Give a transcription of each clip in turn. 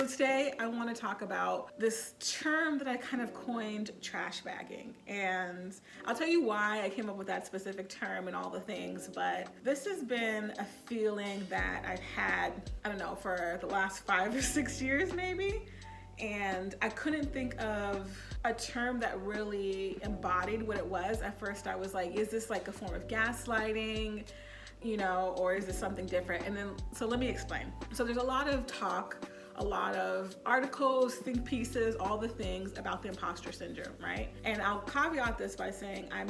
So today I want to talk about this term that I kind of coined, trash bagging. And I'll tell you why I came up with that specific term and all the things, but this has been a feeling that I've had, I don't know, for the last 5 or 6 years maybe. And I couldn't think of a term that really embodied what it was. At first I was like, is this like a form of gaslighting? Or is this something different? And then, so let me explain. So there's a lot of talk, a lot of articles, think pieces, all the things about the imposter syndrome, right? And I'll caveat this by saying I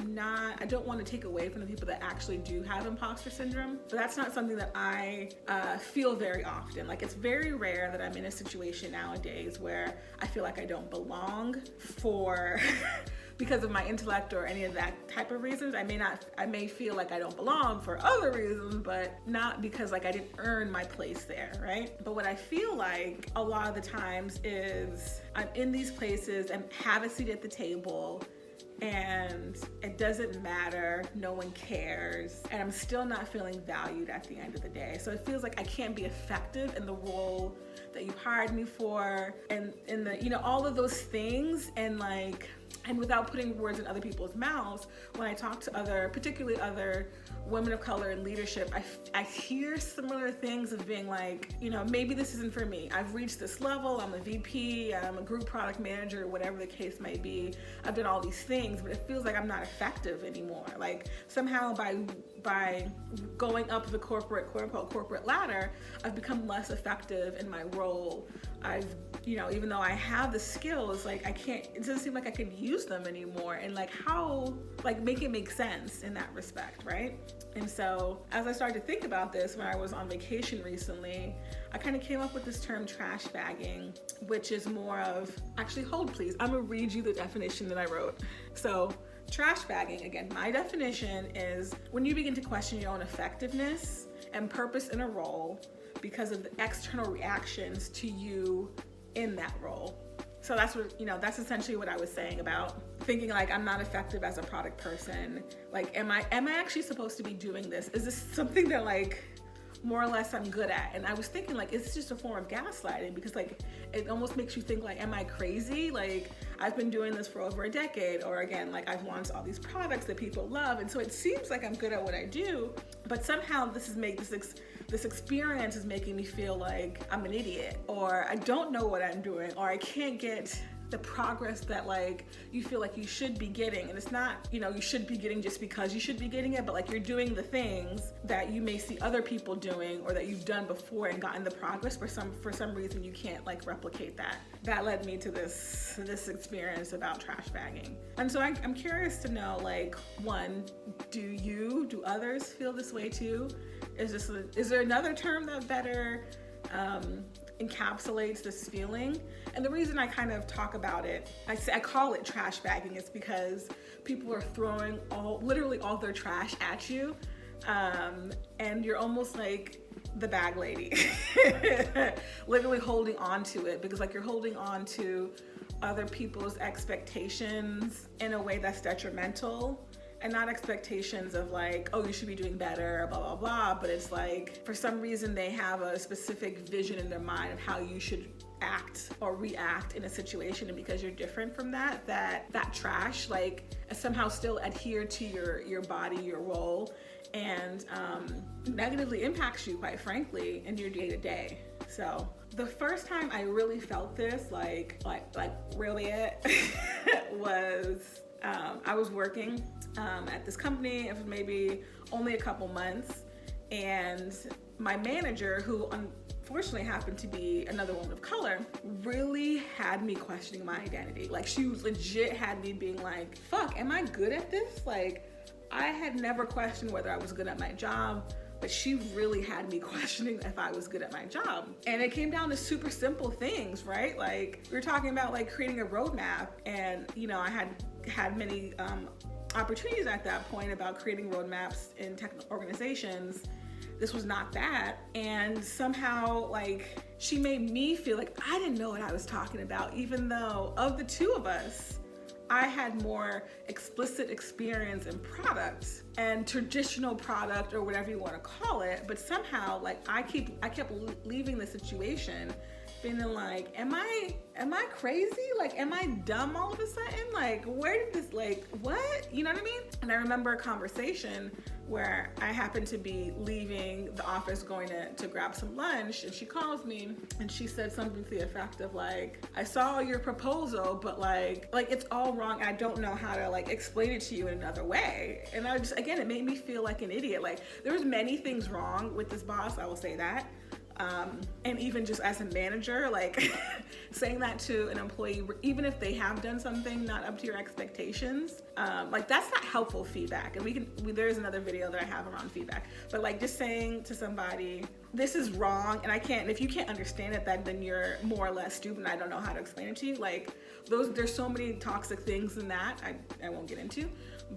don't want to take away from the people that actually do have imposter syndrome, but that's not something that I feel very often. Like, it's very rare that I'm in a situation nowadays where I feel like I don't belong for because of my intellect or any of that type of reasons. I may feel like I don't belong for other reasons, but not because like I didn't earn my place there, right? But what I feel like a lot of the times is I'm in these places and have a seat at the table, and it doesn't matter, no one cares, and I'm still not feeling valued at the end of the day. So it feels like I can't be effective in the role that you hired me for, and in the, all of those things. And without putting words in other people's mouths, when I talk to particularly other women of color in leadership, I hear similar things of being like, maybe this isn't for me. I've reached this level, I'm a VP, I'm a group product manager, whatever the case may be. I've done all these things, but it feels like I'm not effective anymore. Like, somehow by going up the corporate, quote unquote, corporate ladder, I've become less effective in my role. Even though I have the skills, like it doesn't seem like I could use them anymore. And make it make sense in that respect, right? And so as I started to think about this when I was on vacation recently, I kind of came up with this term, trash bagging, which is more of, actually hold please, I'm gonna read you the definition that I wrote. So trash bagging, again, my definition is when you begin to question your own effectiveness and purpose in a role because of the external reactions to you in that role. So that's that's essentially what I was saying about thinking like I'm not effective as a product person. Like, am I actually supposed to be doing this? Is this something that like more or less I'm good at? And I was thinking like, it's just a form of gaslighting, because like it almost makes you think like, am I crazy? Like, I've been doing this for over a decade, or again, like I've launched all these products that people love, and so it seems like I'm good at what I do, but somehow this experience is making me feel like I'm an idiot, or I don't know what I'm doing, or I can't get the progress that like you feel like you should be getting. And it's not, you should be getting just because you should be getting it, but like you're doing the things that you may see other people doing or that you've done before and gotten the progress. For some reason you can't like replicate that. That led me to this experience about trash bagging. And so I'm curious to know, like, one, do others feel this way too? Is there another term that better encapsulates this feeling? And the reason I kind of talk about it, I call it trash bagging, is because people are throwing literally all their trash at you, and you're almost like the bag lady, literally holding on to it, because like you're holding on to other people's expectations in a way that's detrimental. And not expectations of like, oh, you should be doing better, blah, blah, blah. But it's like, for some reason, they have a specific vision in their mind of how you should act or react in a situation. And because you're different from that trash, like, somehow still adhere to your body, your role, and negatively impacts you, quite frankly, in your day to day. So the first time I really felt this, like really it, was I was working at this company. It was maybe only a couple months, and my manager, who unfortunately happened to be another woman of color, really had me questioning my identity. Like, she legit had me being like, fuck, am I good at this? Like, I had never questioned whether I was good at my job, but she really had me questioning if I was good at my job. And it came down to super simple things, right? Like, we were talking about like creating a roadmap, and I had many opportunities at that point about creating roadmaps in tech organizations. This was not that. And somehow, like, she made me feel like I didn't know what I was talking about, even though of the two of us, I had more explicit experience in product and traditional product, or whatever you want to call it. But somehow, like, I kept leaving the situation feeling like, am I crazy? Like, am I dumb all of a sudden? Like, where did this, like, what? You know what I mean? And I remember a conversation where I happened to be leaving the office going to grab some lunch, and she calls me and she said something to the effect of like, I saw your proposal, but like it's all wrong. I don't know how to like explain it to you in another way. And I just, again, it made me feel like an idiot. Like, there was many things wrong with this boss, I will say that. And even just as a manager, like saying that to an employee, even if they have done something not up to your expectations, like that's not helpful feedback. And there's another video that I have around feedback, but like just saying to somebody, this is wrong and if you can't understand it, then you're more or less stupid and I don't know how to explain it to you. Like there's so many toxic things in that I won't get into.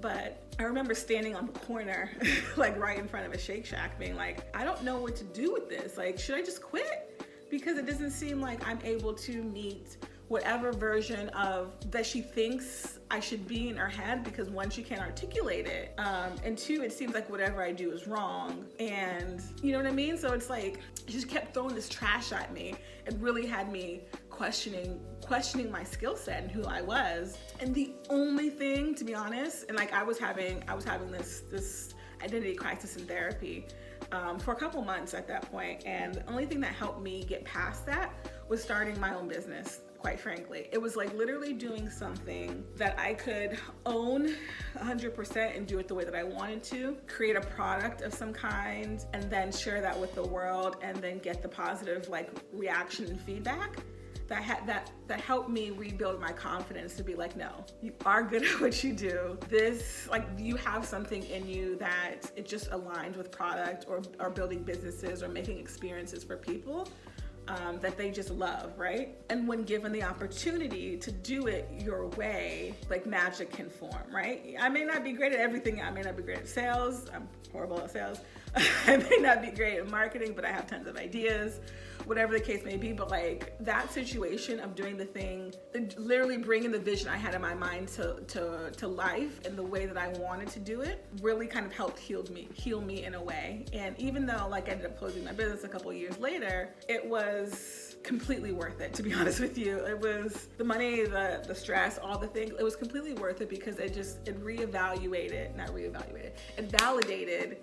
But I remember standing on the corner, like right in front of a Shake Shack, being like, I don't know what to do with this. Like, should I just quit? Because it doesn't seem like I'm able to meet whatever version of that she thinks I should be in her head, because one, she can't articulate it. And two, it seems like whatever I do is wrong. And you know what I mean? So it's like, she just kept throwing this trash at me. It really had me questioning my skill set and who I was. And the only thing, to be honest, and like I was having this identity crisis in therapy for a couple months at that point. And the only thing that helped me get past that was starting my own business. Quite frankly, it was like literally doing something that I could own 100% and do it the way that I wanted to, create a product of some kind, and then share that with the world, and then get the positive like reaction and feedback that helped me rebuild my confidence to be like, no, you are good at what you do. This, like, you have something in you that it just aligns with product or building businesses or making experiences for people. That they just love, right? And when given the opportunity to do it your way, like magic can form, right? I may not be great at everything. I may not be great at sales. I'm horrible at sales. I may not be great at marketing, but I have tons of ideas, whatever the case may be. But like that situation of doing the thing, literally bringing the vision I had in my mind to life in the way that I wanted to do it, really kind of helped heal me in a way. And even though like I ended up closing my business a couple of years later, it was completely worth it, to be honest with you. It was the money, the stress, all the things, it was completely worth it because it validated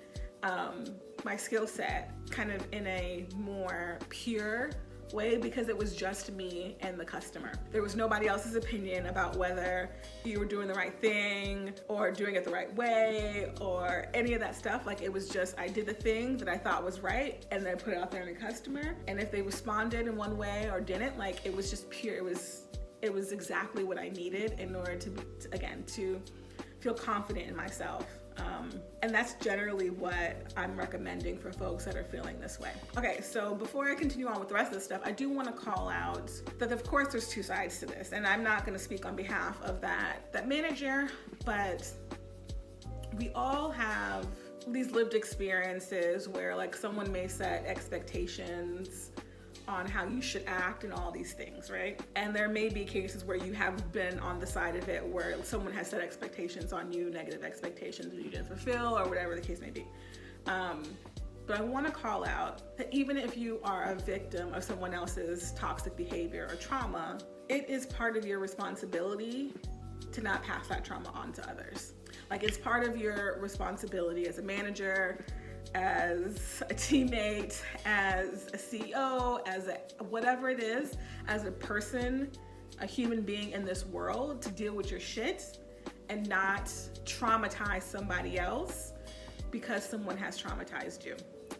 my skill set kind of in a more pure way, because it was just me and the customer. There was nobody else's opinion about whether you were doing the right thing or doing it the right way or any of that stuff. Like, it was just, I did the thing that I thought was right and then I put it out there in the customer. And if they responded in one way or didn't, like, it was just pure. It was exactly what I needed in order to feel confident in myself. And that's generally what I'm recommending for folks that are feeling this way. Okay, so before I continue on with the rest of the stuff, I do want to call out that of course there's two sides to this, and I'm not going to speak on behalf of that manager, but we all have these lived experiences where like someone may set expectations on how you should act and all these things, right? And there may be cases where you have been on the side of it where someone has set expectations on you, negative expectations that you didn't fulfill or whatever the case may be. But I want to call out that even if you are a victim of someone else's toxic behavior or trauma, it is part of your responsibility to not pass that trauma on to others. Like, it's part of your responsibility as a manager, as a teammate, as a CEO, as whatever it is, as a person, a human being in this world, to deal with your shit and not traumatize somebody else because someone has traumatized you.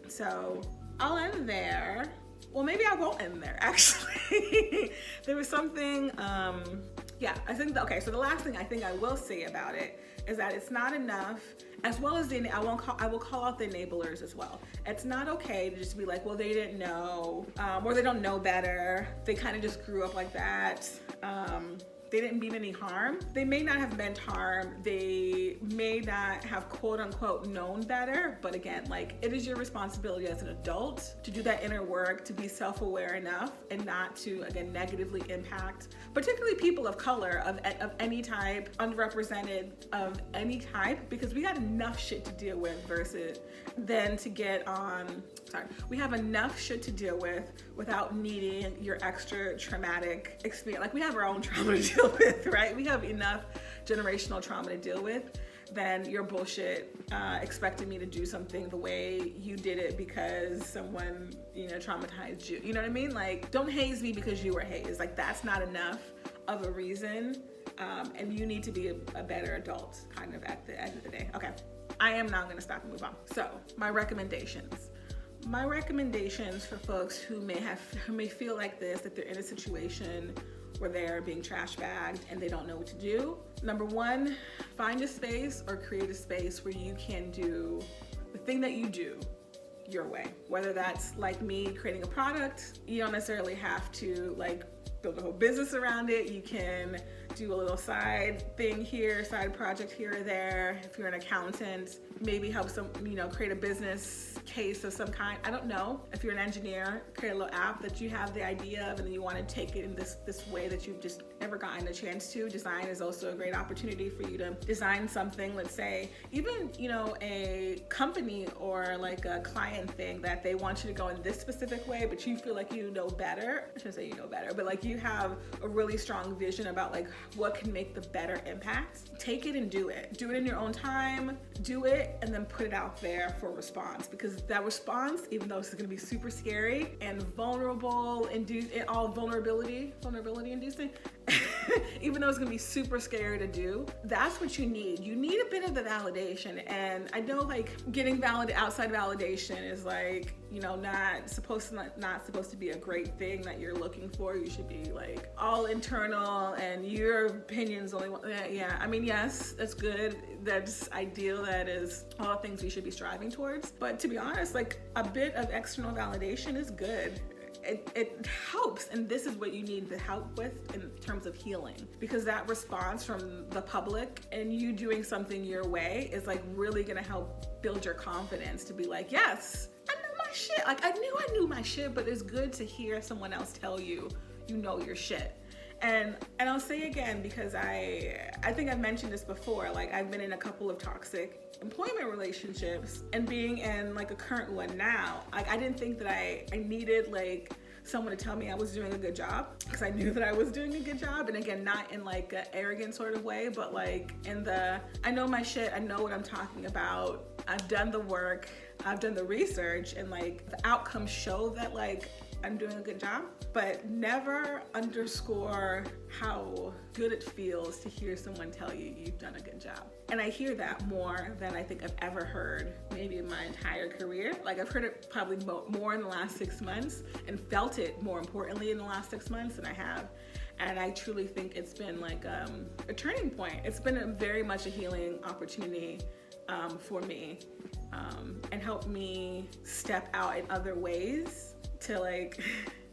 So I'll end there. Well, maybe I won't end there, actually. There was something, I think, okay, so the last thing I think I will say about it is that it's not enough, as well as I will call out the enablers as well. It's not okay to just be like, well, they didn't know, or they don't know better. They kind of just grew up like that. they didn't mean any harm. They may not have meant harm. They may not have quote unquote known better. But again, like, it is your responsibility as an adult to do that inner work, to be self-aware enough and not to, again, negatively impact, particularly people of color, of any type, underrepresented of any type, because we got enough shit to deal with versus then to get on, we have enough shit to deal with without needing your extra traumatic experience. Like, we have our own trauma to deal with, right? We have enough generational trauma to deal with than your bullshit expecting me to do something the way you did it because someone, you know, traumatized you. You know what I mean? Like, don't haze me because you were hazed. Like, that's not enough of a reason. And you need to be a better adult, kind of, at the end of the day. Okay, I am now gonna stop and move on. So, my recommendations. My recommendations for folks who may feel like this, that they're in a situation where they're being trash bagged and they don't know what to do. Number one, find a space or create a space where you can do the thing that you do your way. Whether that's like me creating a product, you don't necessarily have to like build a whole business around it. You can do a little side thing here, side project here or there. If you're an accountant, maybe help some, you know, create a business case of some kind. I don't know. If you're an engineer, create a little app that you have the idea of and then you want to take it in this way that you've just never gotten a chance to. Design is also a great opportunity for you to design something, let's say, even, you know, a company or like a client thing that they want you to go in this specific way, but you feel like you know better. I shouldn't say you know better, but like you have a really strong vision about like what can make the better impact. Take it and do it. Do it in your own time, do it, and then put it out there for response, because that response, even though it's gonna be super scary and vulnerable, vulnerability inducing, even though it's gonna be super scary to do, that's what you need. You need a bit of the validation. And I know like getting outside validation is like, you know, not supposed to be a great thing that you're looking for. You should be like all internal and your opinion's only one. Yeah, I mean, yes, that's good. That's ideal. That is all things we should be striving towards. But to be honest, like a bit of external validation is good. It helps, and this is what you need to help with in terms of healing, because that response from the public and you doing something your way is like really gonna help build your confidence to be like, yes, I know my shit. Like I knew my shit, but it's good to hear someone else tell you, you know your shit. And I'll say again, because I think I've mentioned this before, like I've been in a couple of toxic employment relationships, and being in like a current one now, like I didn't think that I needed like someone to tell me I was doing a good job, because I knew that I was doing a good job. And again, not in like an arrogant sort of way, but like in the, I know my shit, I know what I'm talking about, I've done the work, I've done the research, and like the outcomes show that like I'm doing a good job. But never underscore how good it feels to hear someone tell you you've done a good job. And I hear that more than I think I've ever heard maybe in my entire career. Like I've heard it probably more in the last 6 months, and felt it more importantly in the last 6 months than I have. And I truly think it's been like a turning point. It's been very much a healing opportunity for me, and helped me step out in other ways to like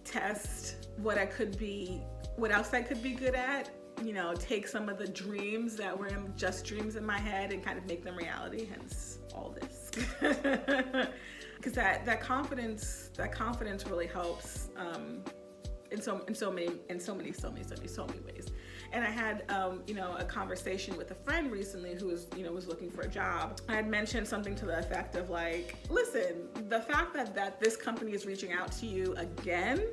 test what else I could be good at, you know, take some of the dreams that were just dreams in my head and kind of make them reality, hence all this. Because that confidence really helps in so many ways. And I had you know, a conversation with a friend recently who was, you know, was looking for a job. I had mentioned something to the effect of like, listen, the fact that this company is reaching out to you again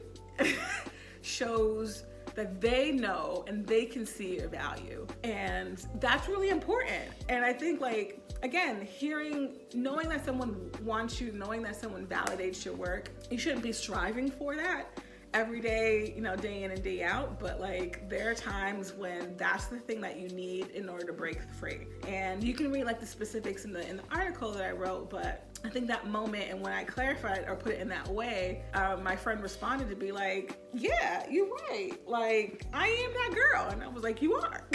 shows that they know and they can see your value. And that's really important. And I think like, again, knowing that someone wants you, knowing that someone validates your work, you shouldn't be striving for that every day, you know, day in and day out, but like there are times when that's the thing that you need in order to break free. And you can read like the specifics in the article that I wrote, but I think that moment, and when I clarified or put it in that way, my friend responded to be like, yeah, you're right. Like, I am that girl. And I was like, you are.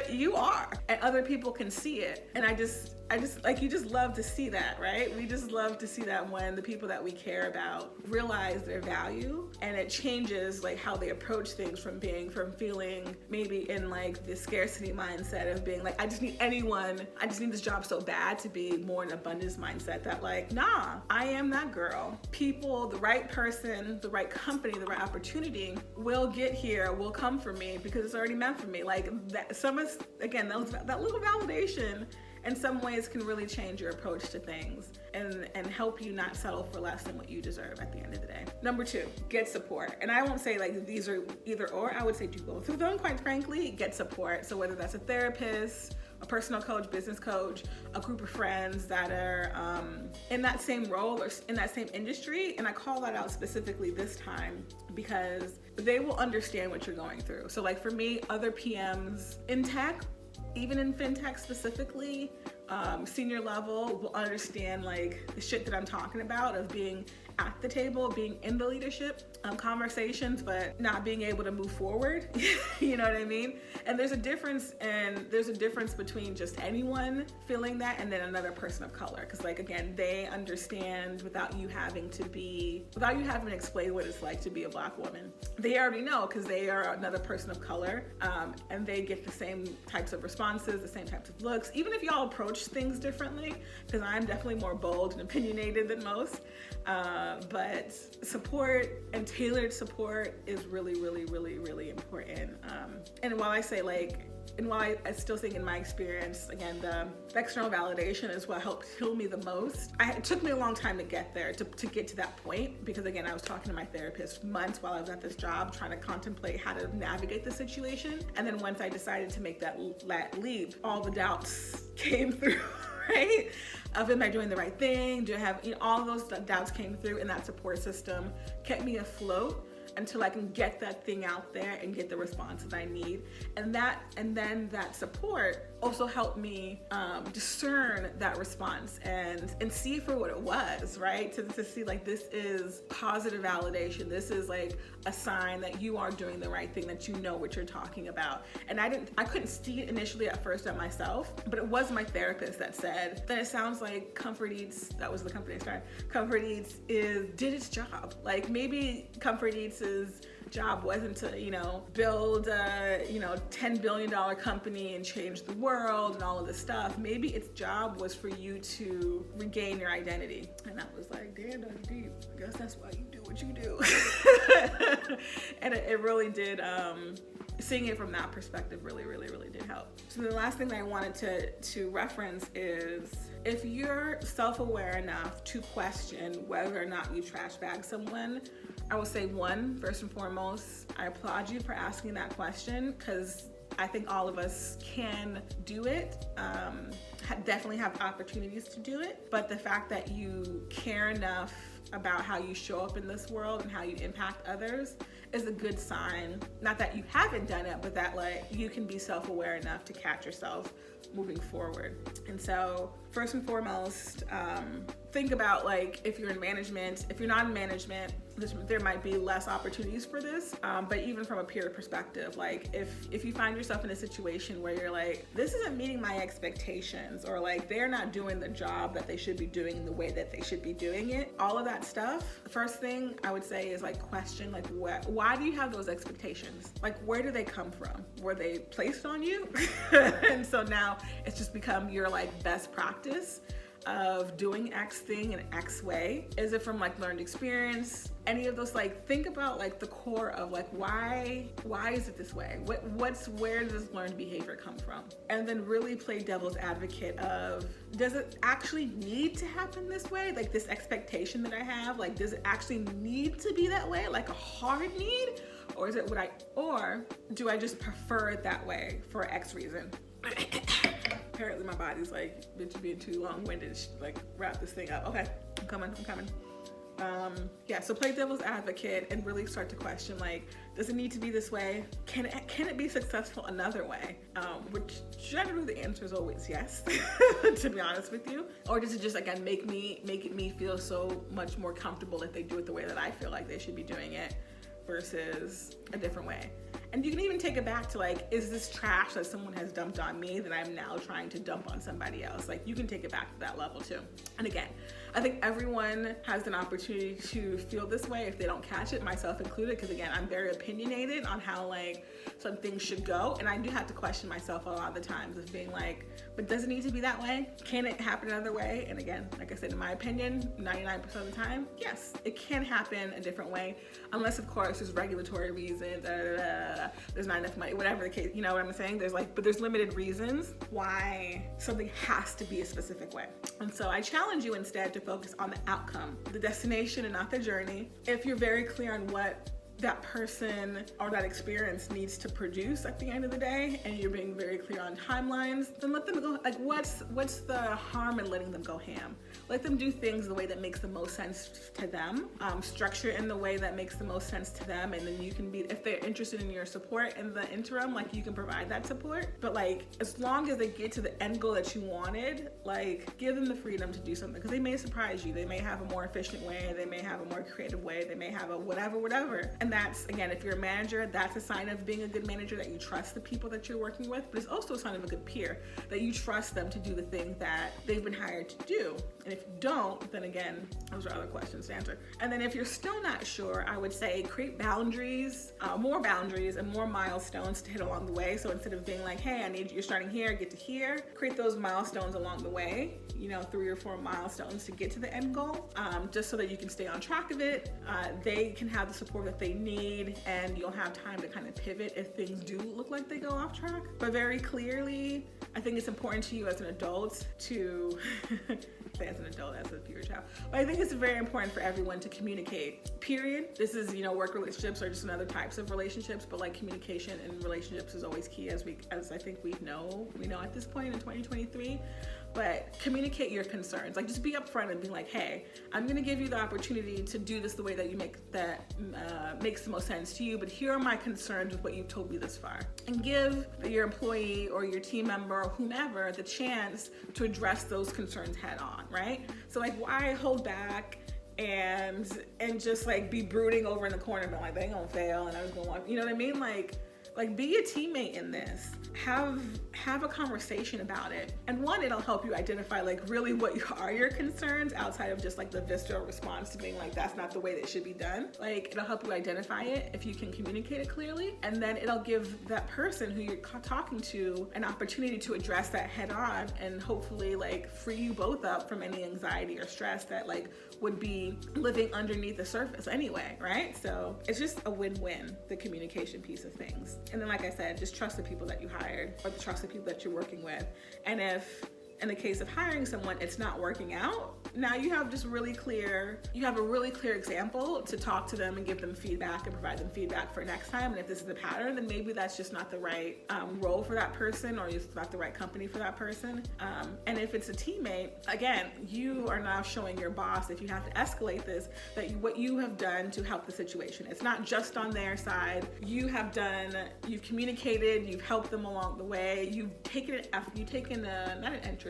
You are. And other people can see it. And I just you just love to see that, right? We just love to see that when the people that we care about realize their value, and it changes like how they approach things from feeling maybe in like the scarcity mindset of being like, I just need this job so bad, to be more an abundance mindset that like, nah, I am that girl. People, the right person, the right company, the right opportunity will get here, will come for me because it's already meant for me. Like that, that little validation in some ways can really change your approach to things and help you not settle for less than what you deserve at the end of the day. Number 2, get support. And I won't say like these are either or, I would say do both of them, quite frankly. Get support. So whether that's a therapist, a personal coach, business coach, a group of friends that are in that same role or in that same industry. And I call that out specifically this time because they will understand what you're going through. So like for me, other PMs in tech, even in fintech specifically, senior level will understand like the shit that I'm talking about of being at the table, being in the leadership conversations, but not being able to move forward. You know what I mean? And there's a difference between just anyone feeling that and then another person of color. Cause like, again, they understand without you having to explain what it's like to be a Black woman. They already know because they are another person of color, and they get the same types of responses, the same types of looks, even if y'all approach things differently, because I'm definitely more bold and opinionated than most. But support and tailored support is really, really, really, really important. And while I still think in my experience, again, the external validation is what helped heal me the most. It took me a long time to get there, to get to that point, because again, I was talking to my therapist months while I was at this job, trying to contemplate how to navigate the situation. And then once I decided to make that leap, all the doubts came through, right? Of am I doing the right thing? Do I have, all of those doubts came through, and that support system kept me afloat until I can get that thing out there and get the responses I need. And then that support also helped me discern that response and see for what it was, right? To see like, this is positive validation. This is like a sign that you are doing the right thing, that you know what you're talking about. And I couldn't see it initially at first at myself, but it was my therapist that said that it sounds like Comfort Eats, that was the company I started, Comfort Eats did its job. Like maybe Comfort Eats' job wasn't to, build a, $10 billion company and change the world and all of this stuff. Maybe its job was for you to regain your identity. And I was like, damn, that's deep. I guess that's why you do what you do. And it really did, seeing it from that perspective really, really, really did help. So the last thing that I wanted to reference is, if you're self-aware enough to question whether or not you trash bag someone, I will say, first and foremost, I applaud you for asking that question, because I think all of us can do it, definitely have opportunities to do it, but the fact that you care enough about how you show up in this world and how you impact others is a good sign. Not that you haven't done it, but that like you can be self-aware enough to catch yourself moving forward. And so first and foremost, think about like, if you're in management, if you're not in management, there might be less opportunities for this, but even from a peer perspective, like if you find yourself in a situation where you're like, this isn't meeting my expectations, or like they're not doing the job that they should be doing in the way that they should be doing it, all of that stuff, the first thing I would say is like, question like, why do you have those expectations? Like, where do they come from? Were they placed on you? And so now it's just become your like best practice of doing X thing in X way. Is it from like learned experience? Any of those, like think about like the core of like, why is it this way? Where does this learned behavior come from? And then really play devil's advocate of, does it actually need to happen this way? Like this expectation that I have, like does it actually need to be that way? Like a hard need? Or is it or do I just prefer it that way for X reason? Apparently my body's like, bitch, being too long-winded, like wrap this thing up. Okay, I'm coming. So play devil's advocate and really start to question, like, does it need to be this way? Can it be successful another way? Which generally the answer is always yes, to be honest with you. Or does it just, again, make me feel so much more comfortable if they do it the way that I feel like they should be doing it versus a different way? And you can even take it back to like, is this trash that someone has dumped on me that I'm now trying to dump on somebody else? Like, you can take it back to that level too. And again, I think everyone has an opportunity to feel this way if they don't catch it, myself included, because again, I'm very opinionated on how like some things should go. And I do have to question myself a lot of the times of being like, but does it need to be that way? Can it happen another way? And again, like I said, in my opinion, 99% of the time, yes, it can happen a different way. Unless of course there's regulatory reasons, there's not enough money, whatever the case, you know what I'm saying? But there's limited reasons why something has to be a specific way. And so I challenge you instead to focus on the outcome, the destination and not the journey. If you're very clear on what that person or that experience needs to produce at the end of the day, and you're being very clear on timelines, then let them go. Like, what's the harm in letting them go ham? Let them do things the way that makes the most sense to them, structure in the way that makes the most sense to them, and then you can be, if they're interested in your support in the interim, like you can provide that support. But like, as long as they get to the end goal that you wanted, like give them the freedom to do something, because they may surprise you. They may have a more efficient way, they may have a more creative way, they may have a whatever. And that's, again, if you're a manager, that's a sign of being a good manager, that you trust the people that you're working with, but it's also a sign of a good peer, that you trust them to do the thing that they've been hired to do. And if you don't, then again, those are other questions to answer. And then if you're still not sure, I would say create boundaries, more boundaries and more milestones to hit along the way. So instead of being like, hey, you're starting here, get to here, create those milestones along the way, 3 or 4 milestones to get to the end goal, just so that you can stay on track of it. They can have the support that they need, and you'll have time to kind of pivot if things do look like they go off track. But very clearly, I think it's important to you as an adult to say as an adult, as a future child, but I think it's very important for everyone to communicate, period. This is, work relationships or just another types of relationships, but like communication in relationships is always key, as I think we know at this point in 2023. But communicate your concerns. Like, just be upfront and be like, hey, I'm gonna give you the opportunity to do this the way that makes the most sense to you, but here are my concerns with what you've told me this far. And give your employee or your team member or whomever the chance to address those concerns head on, right? So like, why hold back and just like be brooding over in the corner, being like, they ain't gonna fail and I was gonna, you know what I mean? Like be a teammate in this. Have a conversation about it. And one, it'll help you identify like really what are your concerns outside of just like the visceral response to being like, that's not the way that it should be done. Like, it'll help you identify it if you can communicate it clearly. And then it'll give that person who you're talking to an opportunity to address that head on, and hopefully like free you both up from any anxiety or stress that like would be living underneath the surface anyway, right? So it's just a win-win, the communication piece of things. And then, like I said, just trust the people that you hired, or trust the people that you're working with. And if in the case of hiring someone, it's not working out, now you have a really clear example to talk to them and give them feedback and provide them feedback for next time. And if this is a pattern, then maybe that's just not the right role for that person, or it's not the right company for that person. And if it's a teammate, again, you are now showing your boss, if you have to escalate this, that what you have done to help the situation. It's not just on their side. You've communicated, you've helped them along the way, you've taken not an interest,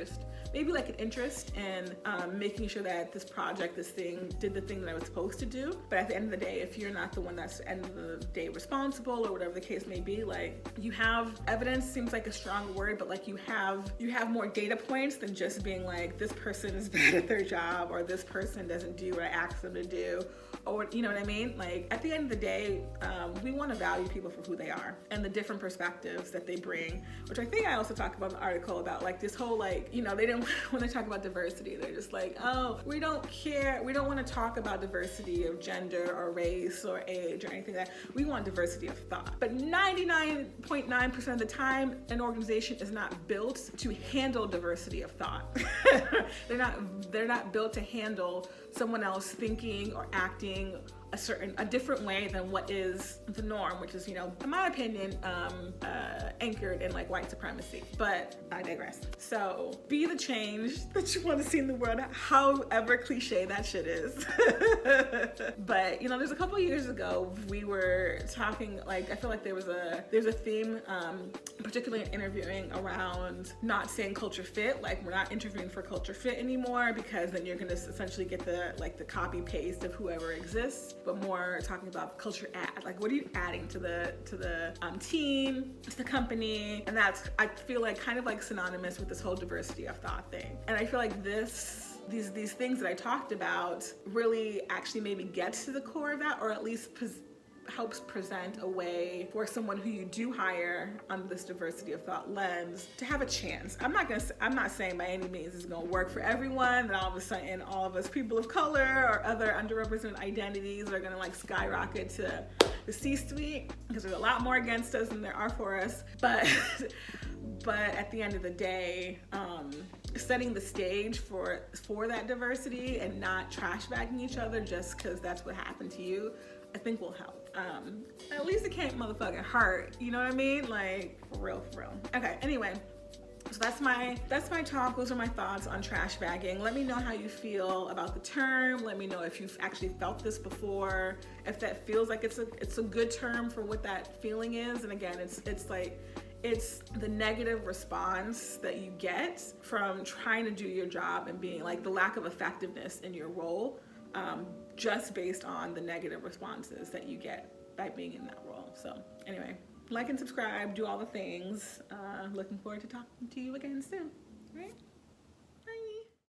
maybe like an interest in making sure that this project, this thing, did the thing that I was supposed to do. But at the end of the day, if you're not the one that's end of the day responsible, or whatever the case may be, like, you have evidence, seems like a strong word, but like you have more data points than just being like, this person is bad at their job, or this person doesn't do what I asked them to do, or you know what I mean? Like, at the end of the day, we want to value people for who they are and the different perspectives that they bring, which I think I also talk about in the article about like this whole like, they didn't, when they talk about diversity, they're just like, oh, we don't care, we don't want to talk about diversity of gender or race or age or anything like that. We want diversity of thought. But 99.9% of the time, an organization is not built to handle diversity of thought. They're not built to handle someone else thinking or acting a different way than what is the norm, which is, in my opinion, anchored in like white supremacy. But I digress. So be the change that you want to see in the world, however cliche that shit is. But there's a couple years ago we were talking, like, I feel like there's a theme, particularly in interviewing, around not saying culture fit. Like, we're not interviewing for culture fit anymore, because then you're gonna essentially get the copy paste of whoever exists. but more talking about culture add. Like, what are you adding to the team, to the company? And that's, I feel like, kind of like synonymous with this whole diversity of thought thing. And I feel like these things that I talked about really actually maybe get to the core of that, or at least helps present a way for someone who you do hire under this diversity of thought lens to have a chance. I'm not saying by any means it's gonna work for everyone, that all of a sudden all of us people of color or other underrepresented identities are gonna like skyrocket to the C-suite, because there's a lot more against us than there are for us. But at the end of the day, setting the stage for that diversity and not trash bagging each other just because that's what happened to you, I think will help. At least it can't motherfucking hurt. You know what I mean? Like, for real. Okay, anyway. So that's my talk. Those are my thoughts on trash bagging. Let me know how you feel about the term. Let me know if you've actually felt this before, if that feels like it's a good term for what that feeling is. And again, it's the negative response that you get from trying to do your job and being like the lack of effectiveness in your role, just based on the negative responses that you get by being in that role. So anyway, like and subscribe, do all the things. Looking forward to talking to you again soon. All right?